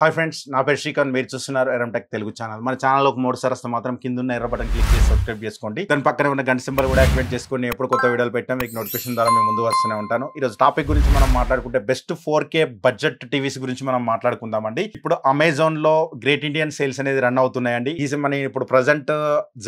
Hi friends, నా పేరు శ్రీకాంత్. మీరు చూస్తున్నారు ఎరంటెక్ తెలుగు ఛానల్. మన ఛానల్ ఒక 3 సార్లు వస్తే మాత్రం కింద ఉన్న ఎర్ర బటన్ క్లిక్ చేసి సబ్స్క్రైబ్ చేసుకోండి. దాని పక్కనే ఉన్న గంట సింబల్ కూడా యాక్టివేట్ చేసుకొని ఎప్పుడు కొత్త వీడియోలు పెట్టినా మీకు నోటిఫికేషన్ ద్వారా మేము ముందు వస్తూనే ఉంటాను. ఈ రోజు టాపిక్ గురించి మనం మాట్లాడుకుంటే బెస్ట్ 4K బడ్జెట్ టీవీస్ గురించి మనం మాట్లాడుకుందామండి. ఇప్పుడు అమెజాన్ లో గ్రేట్ ఇండియన్ సేల్స్ అనేది రన్ అవుతున్నాయండి. ఈ మన ఇప్పుడు ప్రజెంట్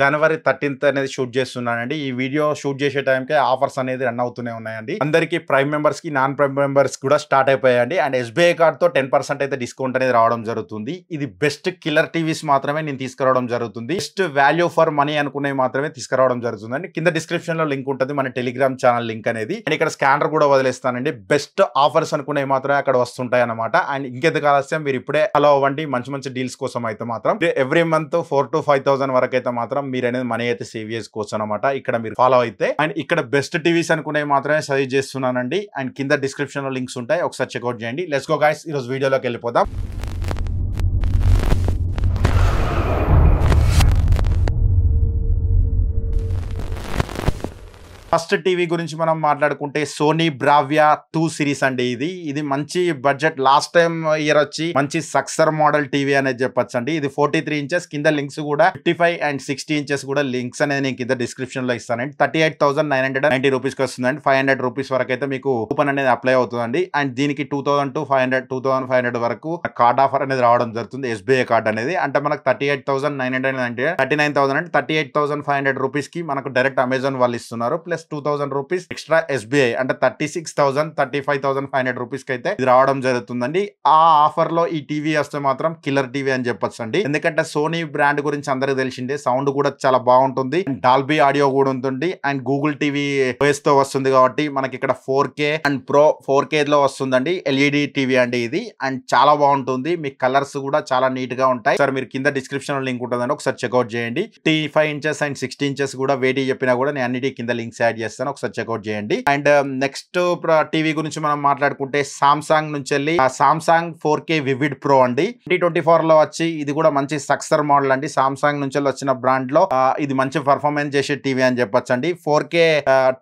జనవరి 13th అనేది షూట్ చేస్తున్నానండి. ఈ వీడియో షూట్ చేసే టైంకి ఆఫర్స్ అనేది రన్ అవుతూనే ఉన్నాయండి. అందరికి ప్రైమ్ మెంబర్స్ కి నాన్ ప్రైమ్ మెంబర్స్ కూడా స్టార్ట్ అయిపోయాయండి. అండ్ SBI కార్డ్ తో 10% అయితే డిస్కౌంట్ అనేది రావడం జరుగుతుంది. ఇది బెస్ట్ కిల్లర్ టీవీస్ మాత్రమే నేను తీసుకురావడం జరుగుతుంది. బెస్ట్ వాల్యూ ఫర్ మనీ అనుకునే మాత్రమే తీసుకురావడం జరుగుతుంది అండి. కింద డిస్క్రిప్షన్ లో లింక్ ఉంటుంది, మన టెలిగ్రామ్ ఛానల్ లింక్ అనేది. అండ్ ఇక్కడ స్కానర్ కూడా వదిలేస్తానండి. బెస్ట్ ఆఫర్స్ అనుకునే మాత్రమే అక్కడ వస్తుంటాయి అనమాట. అండ్ ఇంకెందుకు ఆలస్యం, మీరు ఇప్పుడే ఫాలో అవ్వండి. మంచి మంచి డీల్స్ కోసం అయితే మాత్రం ఎవ్రీ మంత్ 4,000 to 5,000 వరకు అయితే మాత్రం మీరు అనేది మనీ అయితే సేవ్ చేసుకోవచ్చు అనమాట. ఇక్కడ మీరు ఫాలో అయితే. అండ్ ఇక్కడ బెస్ట్ టీవీస్ అనుకునే మాత్రమే సజెస్ట్ చేస్తున్నానండి. అండ్ కింద డిస్క్రిప్షన్ లో లింక్స్ ఉంటాయి, ఒకసారి చెక్అౌట్ చేయండి. లెట్స్ గో గైస్, ఈ రోజు వీడియోలోకి వెళ్ళిపోదాం. ఫస్ట్ టీవీ గురించి మనం మాట్లాడుకుంటే సోనీ బ్రావియా 2 సిరీస్ అండి. ఇది మంచి బడ్జెట్. లాస్ట్ టైం ఇయర్ వచ్చి మంచి సక్సెస్ మోడల్ టీవీ అనేది చెప్పొచ్చు అండి. ఇది 43 ఇంచెస్. కింద లింక్స్ కూడా 55 and 60 ఇంచెస్ కూడా లింక్స్ అనేది నేను కింద డిస్క్రిప్షన్ లో ఇస్తానండి. 38,990 రూపీస్ కి వస్తుందండి. 500 రూపీస్ వరకు అయితే మీకు కూపన్ అనేది అప్లై అవుతుందండి. అండ్ దీనికి 2,000 to 2,500 వరకు కార్డ్ ఆఫర్ అనేది రావడం జరుగుతుంది. SBI కార్డ్ అనేది అంటే మనకు 38,990 39,000 అంటే 38,500 రూపీస్ కి మనకు డైరెక్ట్ అమెజాన్ వాళ్ళు ఇస్తున్నారు. ప్లస్ 2,000 రూపీస్ ఎక్స్ట్రా SBI అంటే 36,000 35,500 రూపీస్ కి అయితే ఇది రావడం జరుగుతుందండి. ఆ ఆఫర్ లో ఈ టీవీ వస్తే మాత్రం కిల్లర్ టీవీ అని చెప్పొచ్చు అండి. ఎందుకంటే సోనీ బ్రాండ్ గురించి అందరికి తెలిసిందే. సౌండ్ కూడా చాలా బాగుంటుంది. డాల్బీ ఆడియో కూడా ఉంటుంది. అండ్ గూగుల్ టీవీ OS తో వస్తుంది కాబట్టి మనకి ఇక్కడ 4K అండ్ Pro 4K లో వస్తుందండి. LED టీవీ అండి ఇది. అండ్ చాలా బాగుంటుంది. మీ కలర్స్ కూడా చాలా నీట్ గా ఉంటాయి. సార్ మీరు కింద డిస్క్రిప్షన్ లో లింక్ ఉంటుందండి, ఒకసారి చెక్అౌట్ చేయండి. 5 ఇంచెస్ అండ్ 60 ఇంచెస్ కూడా వేటి చెప్పినా కూడా నేను అన్నిటి కింద లింక్స్ యాడ్ చేస్తాను, ఒకసారి చెక్అౌట్ చేయండి. అండ్ నెక్స్ట్ టీవీ గురించి మనం మాట్లాడుకుంటే సామ్సంగ్ నుంచి వెళ్ళి సామ్సంగ్ 4K వివిడ్ ప్రో అండి. 2024 లో వచ్చి ఇది కూడా మంచి సక్సెస్ మోడల్ అండి. సామ్సంగ్ నుంచి వచ్చిన బ్రాండ్ లో ఇది మంచి పర్ఫార్మెన్స్ చేసే టీవీ అని చెప్పొచ్చు అండి. 4K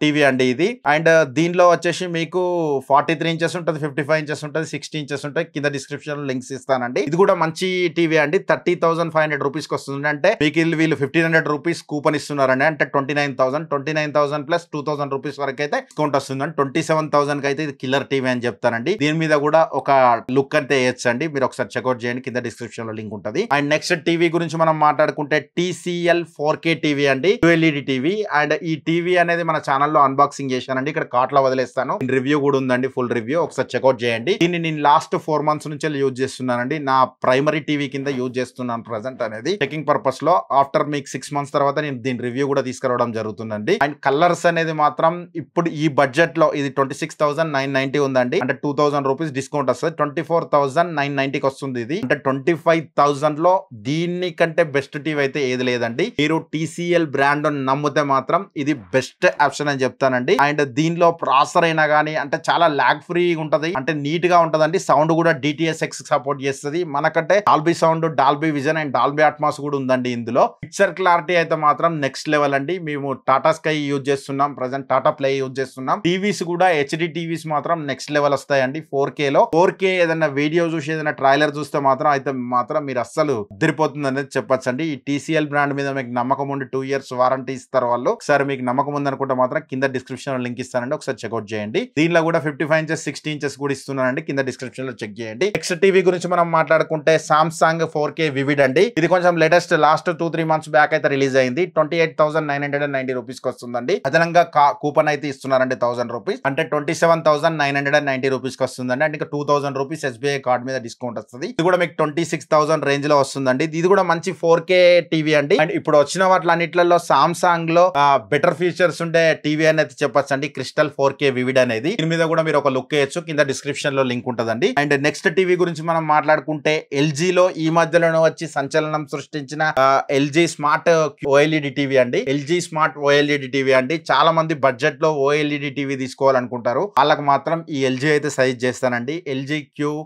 టీవీ అండి ఇది. అండ్ దీనిలో వచ్చేసి మీకు 43 ఇంచెస్ ఉంటుంది, 55 ఇంచెస్ ఉంటుంది, 60 ఇంచెస్ ఉంటాయి. కింద డిస్క్రిప్షన్ లింక్స్ ఇస్తానండి. ఇది కూడా మంచి టీవీ అండి. 30,500 రూపీస్ కి వస్తుంది. అంటే మీకు వీళ్ళు 1,500 రూపీస్ కూపన్ ఇస్తున్నారండి. అంటే 29,000 ప్లస్ 2,000 రూపీస్ వరకు అయితే డిస్కౌంట్ వస్తుందండి. 27,000 కి అయితే ఇది కిల్లర్ టీవీ అని చెప్తానండి. దీని మీద కూడా ఒక లుక్ అయితే వేయచ్చండి. మీరు ఒకసారి చెక్అౌట్ చేయండి, కింద డిస్క్రిప్షన్ లో లింక్ ఉంటుంది. అండ్ నెక్స్ట్ టీవీ గురించి మనం మాట్లాడుకుంటే TCL 4K టీవీ అండి, LED టీవీ. అండ్ ఈ టీవీ అనేది మన ఛానల్లో అన్బాక్సింగ్ చేశానండి. ఇక్కడ కార్ట్ లో వదిలేస్తాను. రివ్యూ కూడా ఉందండి, ఫుల్ రివ్యూ, ఒకసారి చెక్అౌట్ చేయండి. దీన్ని నేను లాస్ట్ 4 months నుంచి యూజ్ చేస్తున్నానండి. నా ప్రైమరీ టీవీ కింద యూజ్ చేస్తున్నాను ప్రజెంట్ అనేది చెకింగ్ పర్పస్ లో. ఆఫ్టర్ మీకు 6 months తర్వాత నేను దీని రివ్యూ కూడా తీసుకురావడం జరుగుతుందండి. అండ్ కలర్స్ అనేది మాత్రం ఇప్పుడు ఈ బడ్జెట్ లో ఇది 26,990 ఉందండి. అంటే 2,000 రూపీస్ డిస్కౌంట్ వస్తుంది. 24,990 కి వస్తుంది ఇది. అంటే 25,000 లో దీన్ని కంటే బెస్ట్ టీవీ అయితే ఏది లేదండి. మీరు TCL బ్రాండ్ నమ్మితే మాత్రం ఇది బెస్ట్ ఆప్షన్ అని చెప్తానండి. అండ్ దీనిలో ప్రాసెసర్ అయినా కానీ అంటే చాలా లాగ్ ఫ్రీ ఉంటది, అంటే నీట్ గా ఉంటదండి. సౌండ్ కూడా DTS:X సపోర్ట్ చేస్తుంది. మనకంటే Dolby sound, Dolby vision and Dolby Atmos కూడా ఉందండి ఇందులో. పిక్చర్ క్లారిటీ అయితే మాత్రం నెక్స్ట్ లెవెల్ అండి. మేము టాటా స్కై యూజ్ చేస్తున్నాం, ప్రజెంట్ టాటా ప్లే యూజ్ చేస్తున్నాం. టీవీస్ కూడా HD టీవీస్ మాత్రం నెక్స్ట్ లెవెల్ వస్తాయండి. 4K లో 4K ఏదైనా వీడియో చూసి ఏదైనా ట్రైలర్ చూస్తే మాత్రం మీరు అస్సలు అదిరిపోతుంది అనేది చెప్పొచ్చు అండి. ఈ TCL బ్రాండ్ మీద మీకు నమ్మకం ఉండి 2 years వారంటీ ఇస్తారు వాళ్ళు. ఒకసారి మీకు నమ్మకం ఉందనుకుంటే మాత్రం కింద డిస్క్రిప్షన్ లో లింక్ ఇస్తానండి, ఒకసారి చెక్అౌట్ చేయండి. దీనిలో కూడా 55 ఇంచెస్ 60 ఇంచెస్ కూడా ఇస్తున్నానండి, కింద డిస్క్రిప్షన్ లో చెక్ చేయండి. నెక్స్ట్ టీవీ గురించి మనం మాట్లాడుకుంటే సామ్సంగ్ 4K వివిడ్ అండి. ఇది కొంచెం లేటెస్ట్, లాస్ట్ 2-3 months బ్యాక్ అయితే రిలీజ్ అయింది. 28,990 రూపీస్ కి వస్తుందండి. అదనంగా కూపన్ అయితే ఇస్తున్నారండి 1,000 రూపీస్. అంటే 27,990 రూపీస్ కి వస్తుందండి. అంటే ఇంకా 2,000 రూపీస్ SBI కార్డ్ మీద డిస్కౌంట్ వస్తుంది. ఇది కూడా మీకు 26,000 రేంజ్ లో వస్తుందండి. ఇది కూడా మంచి 4K టీవీ అండి. అండ్ ఇప్పుడు వచ్చిన వాటిలన్నిట్లలో సామ్సంగ్ లో బెటర్ ఫీచర్స్ ఉండే టీవీ అనేది చెప్పొచ్చు అండి, క్రిస్టల్ 4K వివిడ్ అనేది. దీని మీద కూడా మీరు ఒక లుక్ వేయచ్చు, కింద డిస్క్రిప్షన్ లో లింక్ ఉంటుందండి. అండ్ నెక్స్ట్ టీవీ గురించి మనం మాట్లాడుకుంటే LG లో ఈ మధ్యలోనే వచ్చి సంచలనం సృష్టించిన LG స్మార్ట్ OLED టీవీ అండి. LG స్మార్ట్ OLED టీవీ అండి. చాలా మంది బడ్జెట్ లో ఓఎల్ఈడి టీవీ తీసుకోవాలనుకుంటారు, వాళ్ళకి మాత్రం ఈ ఎల్జీ అయితే సజెస్ట్ చేస్తానండి.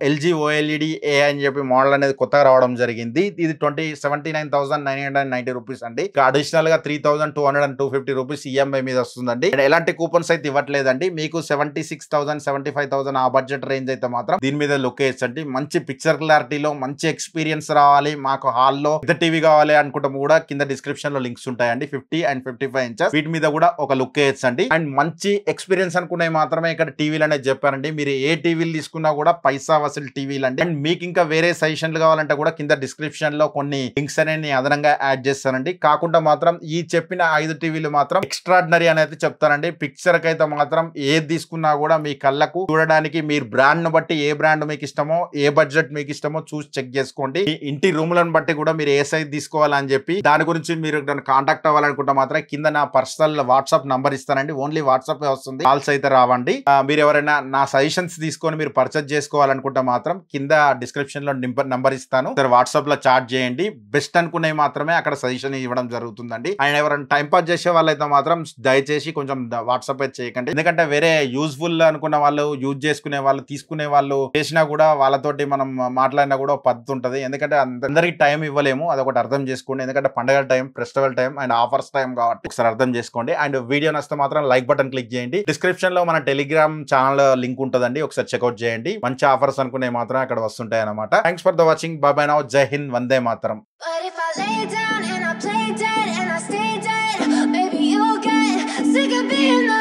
ఎల్జీ ఓఎల్ఈడి ఏ అని చెప్పి మోడల్ అనేది కొత్తగా రావడం జరిగింది. ఇది 79,990 రూపీస్ అండి. అడిషనల్ గా 3,250 రూపీస్ ఈఎంఐ మీద వస్తుందండి. ఎలాంటి కూపన్స్ అయితే ఇవ్వట్లేదండి. మీకు 76,000 75,000 ఆ బడ్జెట్ రేంజ్ అయితే మాత్రం దీని మీద లుక్ వేయచ్చండి. మంచి పిక్చర్ క్లారిటీలో మంచి ఎక్స్పీరియన్స్ రావాలి, మాకు హాల్లో పెద్ద టీవీ కావాలి అనుకుంటాం కూడా కింద డిస్క్రిప్షన్ లో లింక్స్ ఉంటాయండి. 50 and 55 ఇంచెస్ వీటి మీద కూడా ఒక లుక్ వేయచ్చండి. అండ్ మంచి ఎక్స్పీరియన్స్ అనుకునే మాత్రమే ఇక్కడ టీవీలు అనేది చెప్పారండి. మీరు ఏ టీవీలు తీసుకున్నా కూడా పైసా వసూలు టీవీలు అండి. అండ్ మీకు ఇంకా వేరే సజెషన్లు కావాలంటే కూడా కింద డిస్క్రిప్షన్ లో కొన్ని లింక్స్ అనేది అదనంగా యాడ్ చేస్తానండి. కాకుండా మాత్రం ఈ చెప్పిన 5 టీవీలు మాత్రం ఎక్స్ట్రాడినరీ అనేది చెప్తానండి. పిక్చర్ కి అయితే మాత్రం ఏది తీసుకున్నా కూడా మీ కళ్ళకు చూడడానికి మీరు బ్రాండ్ ను బట్టి ఏ బ్రాండ్ మీకు ఇష్టమో ఏ బడ్జెట్ మీకు ఇష్టమో చూసి చెక్ చేసుకోండి. ఇంటి రూములను బట్టి కూడా మీరు ఏ సైజ్ తీసుకోవాలని చెప్పి దాని గురించి మీరు కాంటాక్ట్ అవ్వాలనుకుంటే మాత్రం కింద నా పర్సనల్ వాట్సాప్ నంబర్ ఇస్తానండి. ఓన్లీ వాట్సాప్ వస్తుంది, కాల్స్ అయితే రావండి. మీరు ఎవరైనా నా సజెషన్స్ తీసుకొని మీరు పర్చేజ్ చేసుకోవాలనుకుంటే మాత్రం కింద డిస్క్రిప్షన్ లో నంబర్ ఇస్తాను, వాట్సాప్ లో చాట్ చేయండి. బెస్ట్ అనుకునే మాత్రమే అక్కడ సజెషన్ ఇవ్వడం జరుగుతుందండి. అండ్ ఎవరైనా టైం పాస్ చేసే వాళ్ళైతే మాత్రం దయచేసి కొంచెం వాట్సాప్ అయితే చేయకండి. ఎందుకంటే వేరే యూజ్ఫుల్ అనుకున్న వాళ్ళు, యూజ్ చేసుకునే వాళ్ళు, తీసుకునే వాళ్ళు చేసినా కూడా వాళ్ళతోటి మనం మాట్లాడినా కూడా పద్ధతి ఉంటుంది. ఎందుకంటే అందరికి టైం ఇవ్వలేము, అదొకటి అర్థం చేసుకోండి. ఎందుకంటే పండుగ time, festival time and offers time కాబట్టి ఒకసారి అర్థం చేసుకోండి. అండ్ వీడియో నచ్చితే మాత్రం లైక్ బటన్ క్లిక్ చేయండి. డిస్క్రిప్షన్ లో మన టెలిగ్రామ్ ఛానల్ లింక్ ఉంటుందండి, ఒకసారి చెక్అౌట్ చేయండి. మంచి ఆఫర్స్ అనుకునే మాత్రం అక్కడ వస్తుంటాయి అన్నమాట. Thanks for the watching. Bye now. Jai Hind. Vande Mataram. But if I lay down and I play dead and I stay dead, maybe you'll get sick of being the